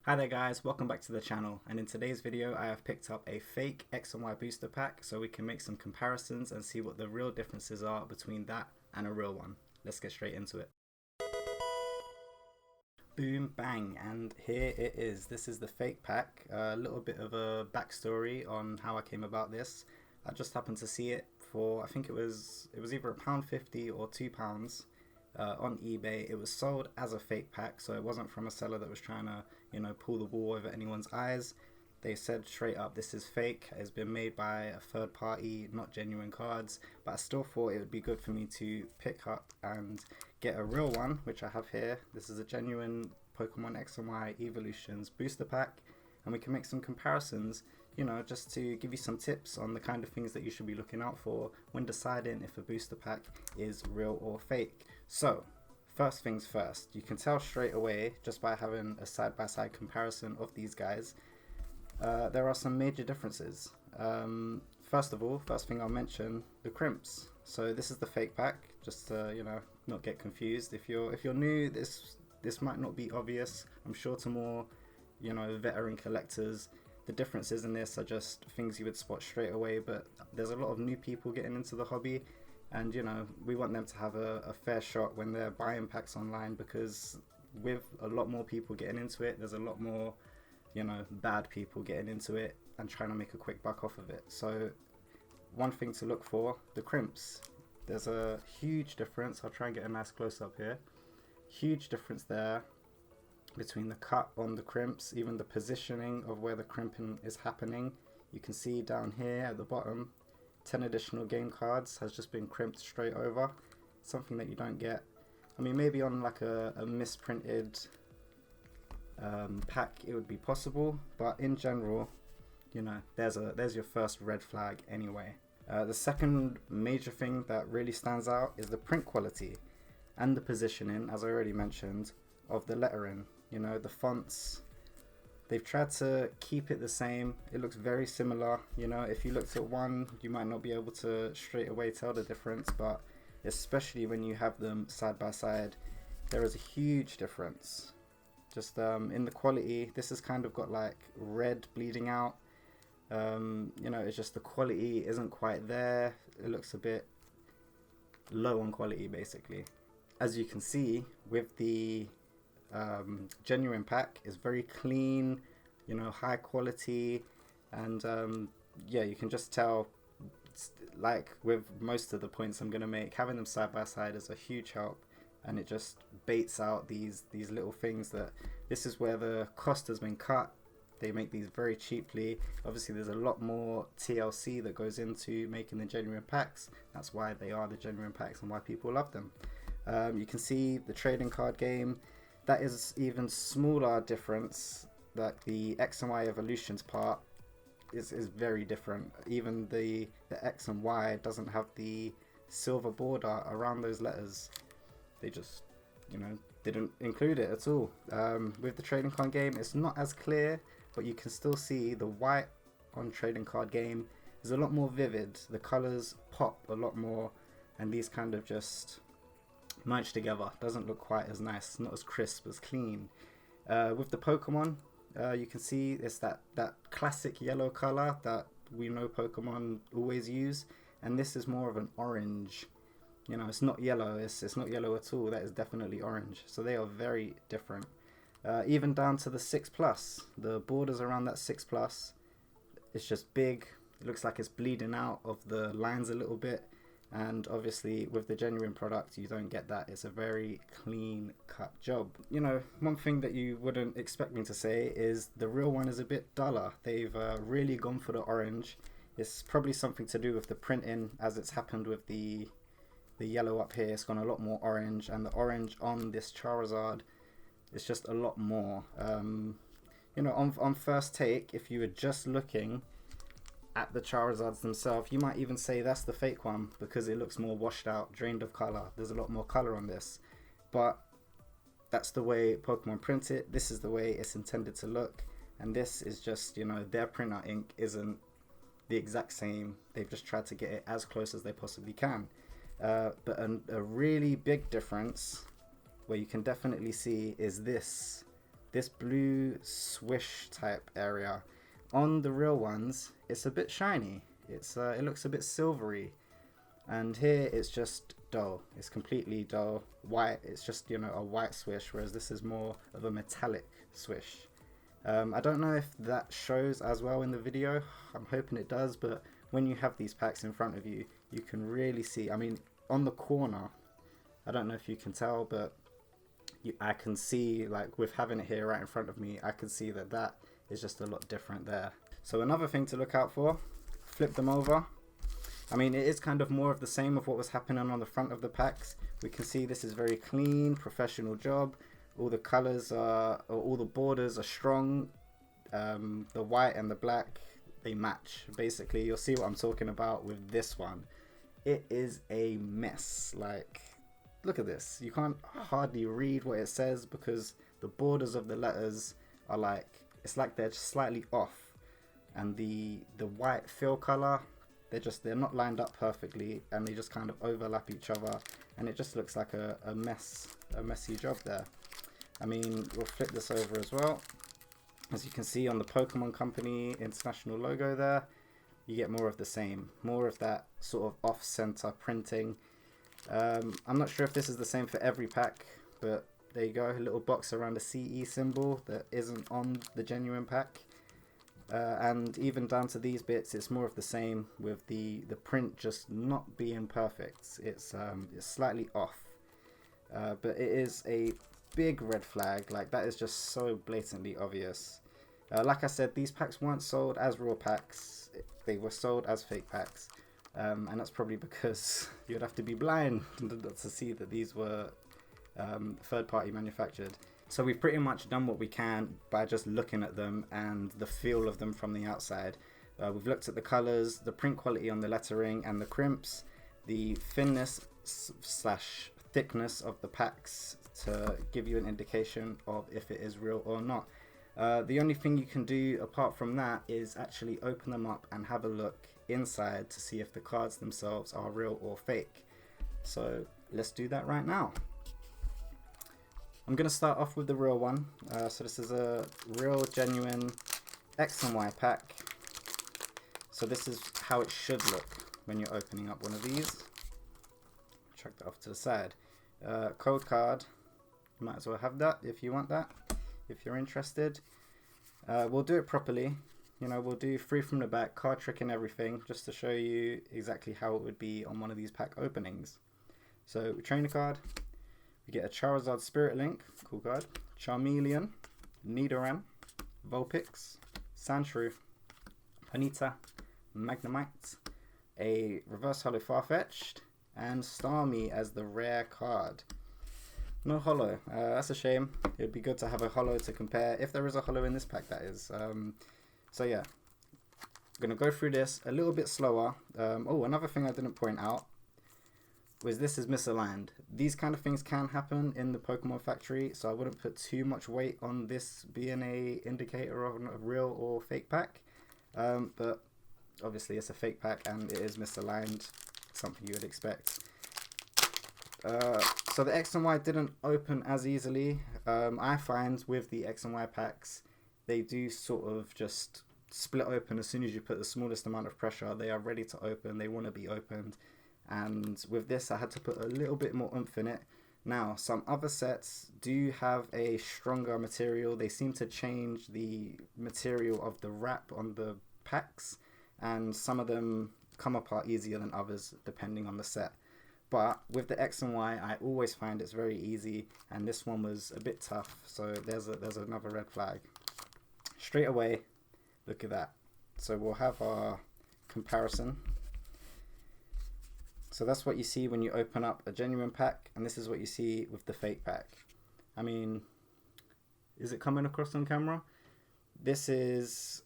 Hi there guys, welcome back to the channel, and in today's video I have picked up a fake X and Y booster pack so we can make some comparisons and see what the real differences are between that and a real one. Let's get straight into it. Boom, bang, and here it is. This is the fake pack. A little bit of a backstory on how I came about this. I just happened to see it for, I think it was either £1.50 or £2 on eBay. It was sold as a fake pack, so it wasn't from a seller that was trying to, pull the wool over anyone's eyes. They said straight up, this is fake. It's been made by a third party, not genuine cards. But I still thought it would be good for me to pick up and get a real one, which I have here. This is a genuine Pokemon X and Y Evolutions booster pack, and we can make some comparisons, just to give you some tips on the kind of things that you should be looking out for when deciding if a booster pack is real or fake. So, first things first, you can tell straight away just by having a side-by-side comparison of these guys. There are some major differences. First of all, first thing I'll mention, the crimps. So this is the fake pack, just to, not get confused. If you're new, this might not be obvious. I'm sure to more, veteran collectors, the differences in this are just things you would spot straight away, but there's a lot of new people getting into the hobby, and we want them to have a fair shot when they're buying packs online, because with a lot more people getting into it, there's a lot more bad people getting into it and trying to make a quick buck off of it. So one thing to look for, the crimps. There's a huge difference. I'll try and get a nice close up here. Huge difference there between the cut on the crimps, even the positioning of where the crimping is happening. You can see down here at the bottom, 10 additional game cards has just been crimped straight over. Something that you don't get. I mean, maybe on like a misprinted pack it would be possible, but in general, there's your first red flag anyway. The second major thing that really stands out is the print quality and the positioning, as I already mentioned, of the lettering. The fonts, they've tried to keep it the same. It looks very similar. If you looked at one, you might not be able to straight away tell the difference, but especially when you have them side by side, there is a huge difference. Just in the quality, this has kind of got like red bleeding out. It's just the quality isn't quite there. It looks a bit low on quality, basically. As you can see, with the genuine pack, is very clean, high quality, and you can just tell, like with most of the points I'm going to make, having them side by side is a huge help. And it just baits out these little things that this is where the cost has been cut. They make these very cheaply. Obviously there's a lot more TLC that goes into making the genuine packs. That's why they are the genuine packs and why people love them. You can see the trading card game. That is even smaller difference. Like the X and Y Evolutions part is very different. Even the X and Y doesn't have the silver border around those letters. They just, didn't include it at all. With the trading card game, it's not as clear, but you can still see the white on trading card game is a lot more vivid. The colors pop a lot more, and these kind of just merge together. Doesn't look quite as nice, not as crisp, as clean. With the Pokemon, you can see it's that classic yellow color that we know Pokemon always use, and this is more of an orange. It's not yellow, it's not yellow at all. That is definitely orange. So they are very different. Even down to the 6+, the borders around that 6+, it's just big. It looks like it's bleeding out of the lines a little bit. And obviously with the genuine product, you don't get that. It's a very clean cut job. One thing that you wouldn't expect me to say is the real one is a bit duller. They've really gone for the orange. It's probably something to do with the printing, as it's happened with the yellow up here. It's gone a lot more orange, and the orange on this Charizard is just a lot more. On first take, if you were just looking at the Charizards themselves, you might even say that's the fake one because it looks more washed out, drained of color. There's a lot more color on this, but that's the way Pokemon print it. This is the way it's intended to look, and this is just, their printer ink isn't the exact same. They've just tried to get it as close as they possibly can. But a really big difference where you can definitely see is this this blue swish type area. On the real ones, it's a bit shiny. It looks a bit silvery, and here it's just dull. It's completely dull white. It's just, you know, a white swish, whereas this is more of a metallic swish. I don't know if that shows as well in the video. I'm hoping it does, but when you have these packs in front of you, you can really see, I mean, on the corner, I don't know if you can tell, but I can see, like, with having it here right in front of me, I can see that that is just a lot different there. So another thing to look out for, flip them over. I mean, it is kind of more of the same of what was happening on the front of the packs. We can see this is very clean, professional job. All the colors are, or all the borders are strong. The white and the black, they match. Basically, you'll see what I'm talking about with this one. It is a mess. Like, look at this. You can't hardly read what it says because the borders of the letters are like, it's like they're just slightly off. And the white fill color, they're not lined up perfectly, and they just kind of overlap each other, and it just looks like a messy job there. I mean, we'll flip this over as well. As you can see on the Pokemon Company international logo there, you get more of the same, more of that sort of off-center printing. I'm not sure if this is the same for every pack, but there you go, a little box around the CE symbol that isn't on the genuine pack. And even down to these bits, it's more of the same, with the print just not being perfect. It's slightly off, but it is a big red flag. Like, that is just so blatantly obvious. Like I said, these packs weren't sold as raw packs, they were sold as fake packs, and that's probably because you'd have to be blind to see that these were third-party manufactured. So we've pretty much done what we can by just looking at them and the feel of them from the outside. We've looked at the colors, the print quality on the lettering and the crimps, the thinness slash thickness of the packs to give you an indication of if it is real or not. The only thing you can do apart from that is actually open them up and have a look inside to see if the cards themselves are real or fake. So let's do that right now. I'm going to start off with the real one. So this is a real genuine X and Y pack. So this is how it should look when you're opening up one of these. Chuck that off to the side. Code card, you might as well have that if you want that, if you're interested. We'll do it properly. You know, we'll do free from the back, card trick and everything, just to show you exactly how it would be on one of these pack openings. So we train the card. We get a Charizard Spirit Link, cool card, Charmeleon, Nidoran, Vulpix, Sandshrew, Ponyta, Magnemite, a Reverse Holo Farfetch'd, and Starmie as the rare card. No holo, that's a shame. It'd be good to have a holo to compare, if there is a holo in this pack, that is. So yeah, I'm going to go through this a little bit slower. Oh, another thing I didn't point out was this is misaligned. These kind of things can happen in the Pokemon factory, so I wouldn't put too much weight on this being a indicator of a real or fake pack. But obviously it's a fake pack and it is misaligned, something you would expect. So the X and Y didn't open as easily. I find with the X and Y packs, they do sort of just split open as soon as you put the smallest amount of pressure. They are ready to open, they want to be opened. And with this, I had to put a little bit more oomph in it. Now, some other sets do have a stronger material. They seem to change the material of the wrap on the packs, and some of them come apart easier than others, depending on the set. But with the X and Y, I always find it's very easy, and this one was a bit tough, so there's another red flag. Straight away, look at that. So we'll have our comparison. So that's what you see when you open up a genuine pack, and this is what you see with the fake pack. I mean, is it coming across on camera? This is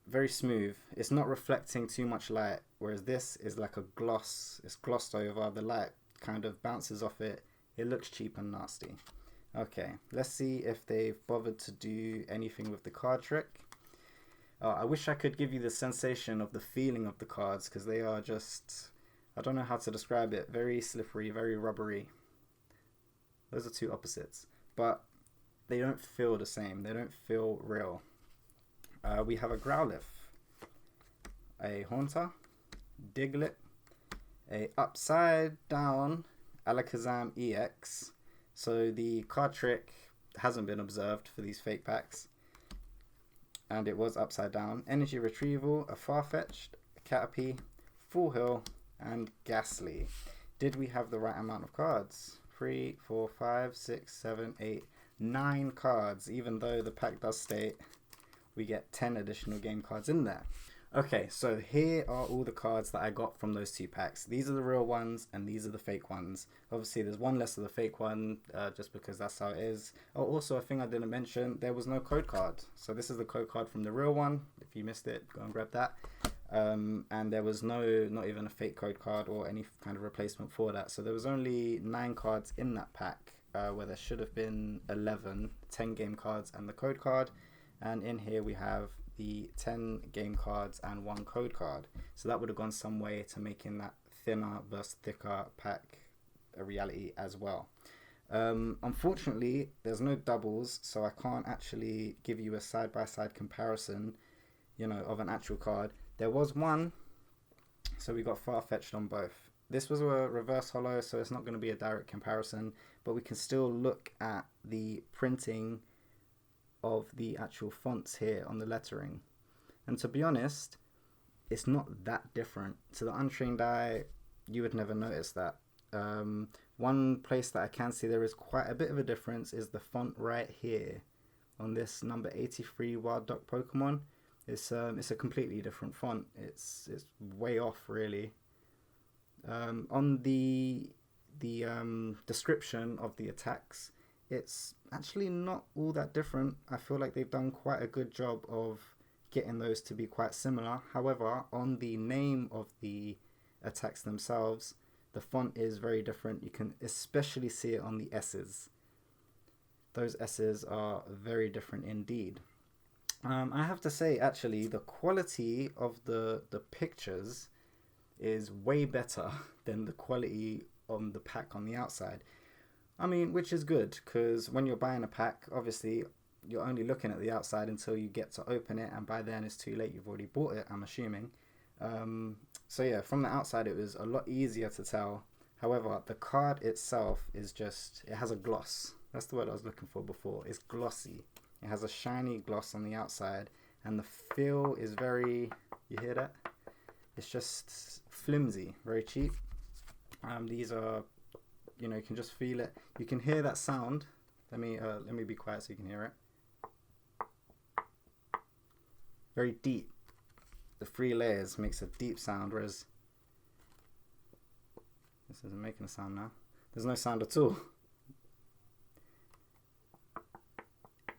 very smooth. It's not reflecting too much light, whereas this is like a gloss. It's glossed over. The light kind of bounces off it. It looks cheap and nasty. Okay, let's see if they've bothered to do anything with the card trick. I wish I could give you the sensation of the feeling of the cards, because they are just, I don't know how to describe it, very slippery, very rubbery. Those are two opposites. But they don't feel the same. They don't feel real. We have a Growlithe, a Haunter, Diglett, a upside down Alakazam EX. So the card trick hasn't been observed for these fake packs, and it was upside down. Energy Retrieval, a Farfetch'd, a Caterpie, Full Hill, and Ghastly. Did we have the right amount of cards? 3, 4, 5, 6, 7, 8, 9 cards, even though the pack does state we get 10 additional game cards in there. Okay, so here are all the cards that I got from those 2 packs. These are the real ones and these are the fake ones. Obviously there's one less of the fake one, just because that's how it is. Oh, also a thing I didn't mention, there was no code card. So this is the code card from the real one. If you missed it, go and grab that. And there was not even a fake code card or any kind of replacement for that. So there was only 9 cards in that pack, where there should have been 11, 10 game cards and the code card. And in here we have the 10 game cards and 1 code card. So that would have gone some way to making that thinner versus thicker pack a reality as well. Unfortunately, there's no doubles, so I can't actually give you a side-by-side comparison, of an actual card. There was one, so we got Farfetch'd on both. This was a reverse holo, so it's not going to be a direct comparison, but we can still look at the printing of the actual fonts here on the lettering. And to be honest, it's not that different. To the untrained eye, you would never notice that. One place that I can see there is quite a bit of a difference is the font right here on this number 83 Wild Duck Pokemon. It's a completely different font. It's way off, really. On the description of the attacks, it's actually not all that different. I feel like they've done quite a good job of getting those to be quite similar. However, on the name of the attacks themselves, the font is very different. You can especially see it on the S's. Those S's are very different indeed. I have to say, actually, the quality of the pictures is way better than the quality on the pack on the outside. I mean, which is good, because when you're buying a pack, obviously, you're only looking at the outside until you get to open it, and by then it's too late. You've already bought it, I'm assuming. So yeah, from the outside, it was a lot easier to tell. However, the card itself is just, it has a gloss. That's the word I was looking for before. It's glossy. It has a shiny gloss on the outside, and the feel is very, you hear that? It's just flimsy, very cheap. These are, you can just feel it. You can hear that sound. Let me be quiet so you can hear it. Very deep. The 3 layers makes a deep sound, whereas this isn't making a sound now. There's no sound at all.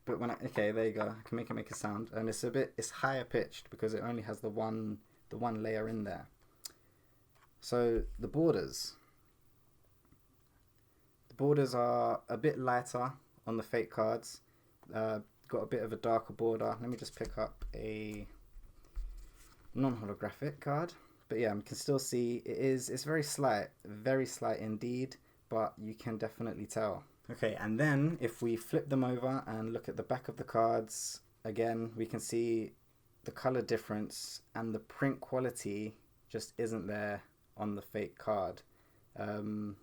But okay, there you go. I can make a sound, and it's higher pitched because it only has the one layer in there. So the borders are a bit lighter on the fake cards. Got a bit of a darker border. Let me just pick up a non-holographic card. But yeah, you can still see it's very slight indeed, but you can definitely tell. Okay, and then if we flip them over and look at the back of the cards, again, we can see the color difference and the print quality just isn't there on the fake card. So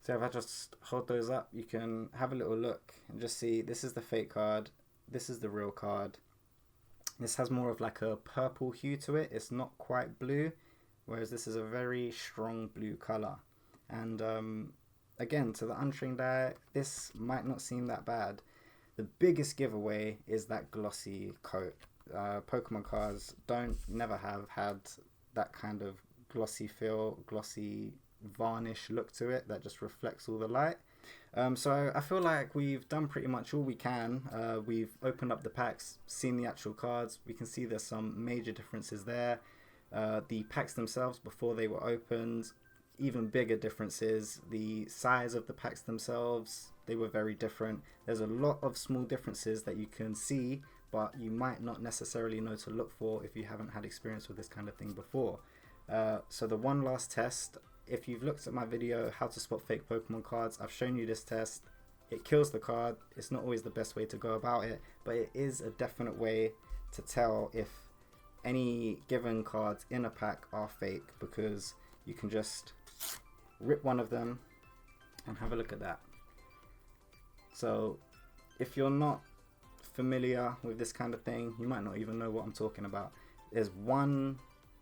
if I just hold those up, you can have a little look and just see this is the fake card, this is the real card. This has more of like a purple hue to it. It's not quite blue, whereas this is a very strong blue color. And again, to the untrained eye, this might not seem that bad. The biggest giveaway is that glossy coat. Pokemon cards never have had that kind of glossy feel, glossy varnish look to it that just reflects all the light. So I feel like we've done pretty much all we can. We've opened up the packs, seen the actual cards. We can see there's some major differences there. The packs themselves before they were opened, even bigger differences. The size of the packs themselves, they were very different. There's a lot of small differences that you can see, but you might not necessarily know to look for if you haven't had experience with this kind of thing before. So the one last test, if you've looked at my video, how to spot fake Pokemon cards, I've shown you this test. It kills the card. It's not always the best way to go about it, but it is a definite way to tell if any given cards in a pack are fake, because you can just rip one of them and have a look at that. So if you're not familiar with this kind of thing, you might not even know what I'm talking about. There's one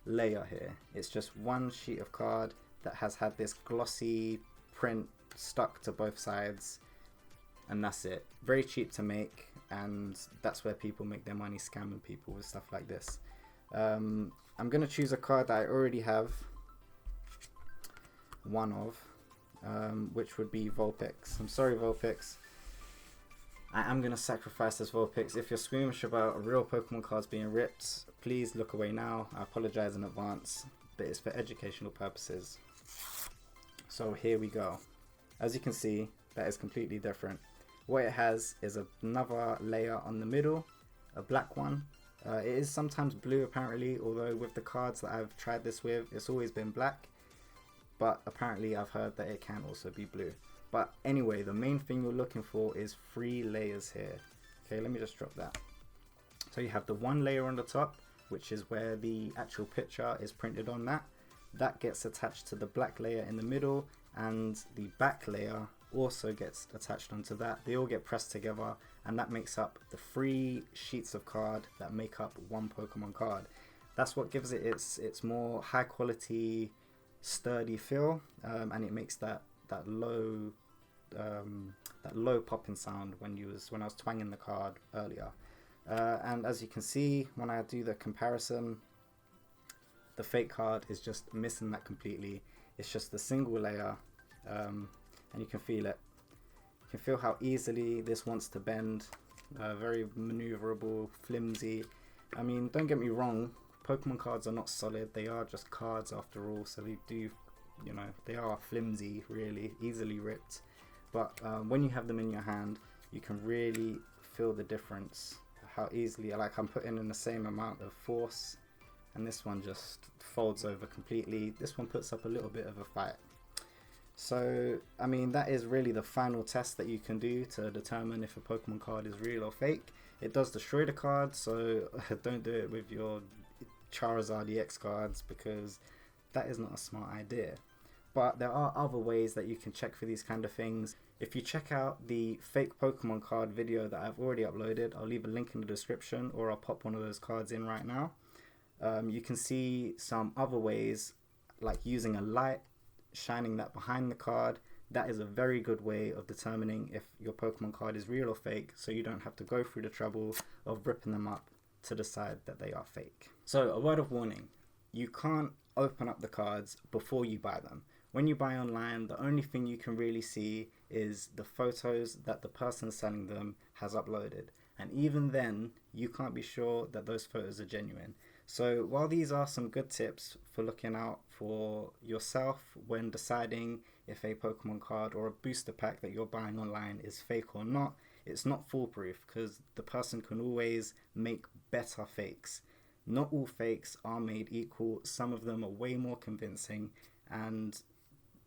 layer here. It's just one sheet of card that has had this glossy print stuck to both sides, and that's it. Very cheap to make, and that's where people make their money, scamming people with stuff like this. I'm gonna choose a card that I already have one of, which would be Vulpix. I'm sorry, Vulpix. I am gonna sacrifice this Vulpix. If you're squeamish about real Pokemon cards being ripped, please look away now. I apologize in advance, but it's for educational purposes. So here we go. As you can see, that is completely different. What it has is another layer on the middle, a black one. It is sometimes blue apparently, although with the cards that I've tried this with, it's always been black. But apparently I've heard that it can also be blue. But anyway, the main thing you're looking for is 3 layers here. Okay, let me just drop that. So you have the one layer on the top, which is where the actual picture is printed on that. That gets attached to the black layer in the middle, and the back layer also gets attached onto that. They all get pressed together, and that makes up the 3 sheets of card that make up one Pokemon card. That's what gives it its more high quality, sturdy feel, and it makes that low popping sound when I was twanging the card earlier. And as you can see, when I do the comparison, the fake card is just missing that completely. It's just a single layer, and you can feel it. You can feel how easily this wants to bend. Very maneuverable, flimsy. I mean, don't get me wrong, Pokemon cards are not solid. They are just cards after all, so they do, they are flimsy, really, easily ripped. But when you have them in your hand, you can really feel the difference. How easily, like I'm putting in the same amount of force, and this one just folds over completely. This one puts up a little bit of a fight. So, I mean, that is really the final test that you can do to determine if a Pokemon card is real or fake. It does destroy the card, so don't do it with your Charizard EX cards, because that is not a smart idea. But there are other ways that you can check for these kind of things. If you check out the fake Pokemon card video that I've already uploaded, I'll leave a link in the description, or I'll pop one of those cards in right now. You can see some other ways, like using a light, shining that behind the card. That is a very good way of determining if your Pokemon card is real or fake, so you don't have to go through the trouble of ripping them up to decide that they are fake. So a word of warning, you can't open up the cards before you buy them. When you buy online, the only thing you can really see is the photos that the person selling them has uploaded, and even then you can't be sure that those photos are genuine. So while these are some good tips for looking out for yourself when deciding if a Pokemon card or a booster pack that you're buying online is fake or not, it's not foolproof, because the person can always make better fakes. Not all fakes are made equal. Some of them are way more convincing, and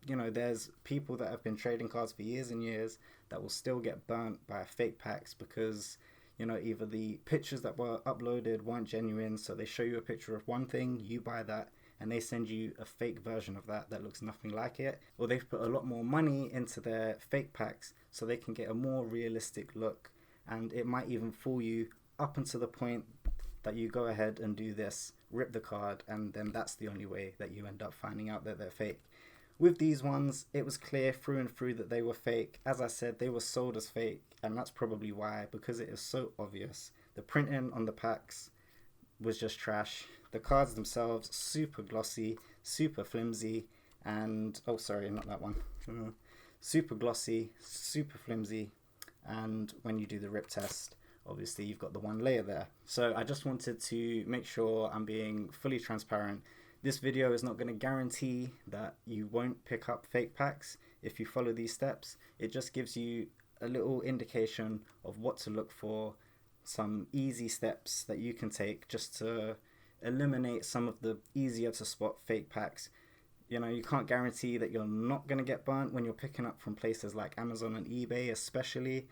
there's people that have been trading cards for years and years that will still get burnt by fake packs because either the pictures that were uploaded weren't genuine, so they show you a picture of one thing, you buy that, and they send you a fake version of that looks nothing like it, or they've put a lot more money into their fake packs so they can get a more realistic look, and it might even fool you up until the point that you go ahead and do this, rip the card, and then that's the only way that you end up finding out that they're fake. With these ones, it was clear through and through that they were fake. As I said, they were sold as fake, and that's probably why, because it is so obvious. The printing on the packs was just trash. The cards themselves, super glossy, super flimsy, and oh sorry, not that one. Super glossy, super flimsy, and when you do the rip test, obviously you've got the one layer there. So I just wanted to make sure I'm being fully transparent. This video is not going to guarantee that you won't pick up fake packs if you follow these steps. It just gives you a little indication of what to look for, some easy steps that you can take just to eliminate some of the easier to spot fake packs. You know, you can't guarantee that you're not going to get burnt when you're picking up from places like Amazon and eBay, especially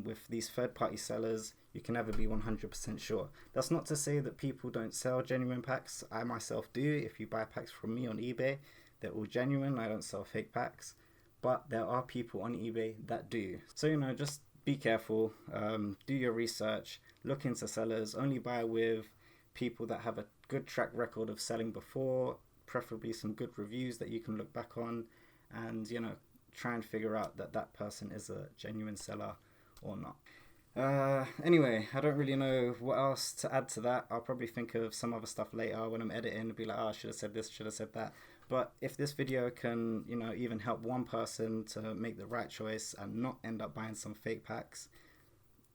with these third-party sellers. You can never be 100% sure. That's not to say that people don't sell genuine packs. I myself do. If you buy packs from me on eBay, they're all genuine. I don't sell fake packs. But there are people on eBay that do. So, you know, just be careful. Do your research. Look into sellers. Only buy with people that have a good track record of selling before, preferably some good reviews that you can look back on, and, you know, try and figure out that that person is a genuine seller or not. Anyway, I don't really know what else to add to that. I'll probably think of some other stuff later when I'm editing and be like, oh, I should have said this, should have said that. But if this video can, you know, even help one person to make the right choice and not end up buying some fake packs,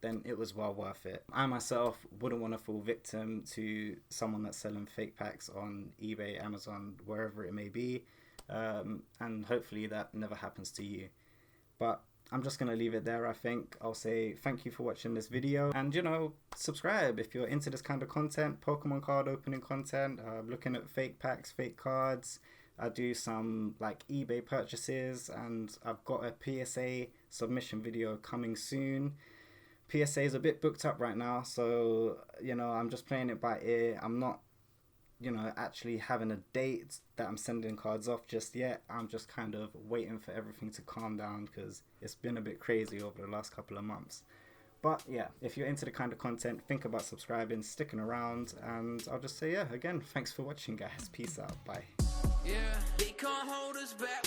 then it was well worth it. I myself wouldn't want to fall victim to someone that's selling fake packs on eBay, Amazon, wherever it may be. And hopefully that never happens to you. But I'm just going to leave it there, I think. I'll say thank you for watching this video. And, you know, subscribe if you're into this kind of content. Pokemon card opening content, looking at fake packs, fake cards. I do some like eBay purchases, and I've got a PSA submission video coming soon. PSA is a bit booked up right now, so, you know, I'm just playing it by ear. I'm not, you know, actually having a date that I'm sending cards off just yet. I'm just kind of waiting for everything to calm down because it's been a bit crazy over the last couple of months. But yeah, if you're into the kind of content, think about subscribing, sticking around, and I'll just say, yeah, again, thanks for watching, guys. Peace out. Bye. Yeah, they can't hold us back.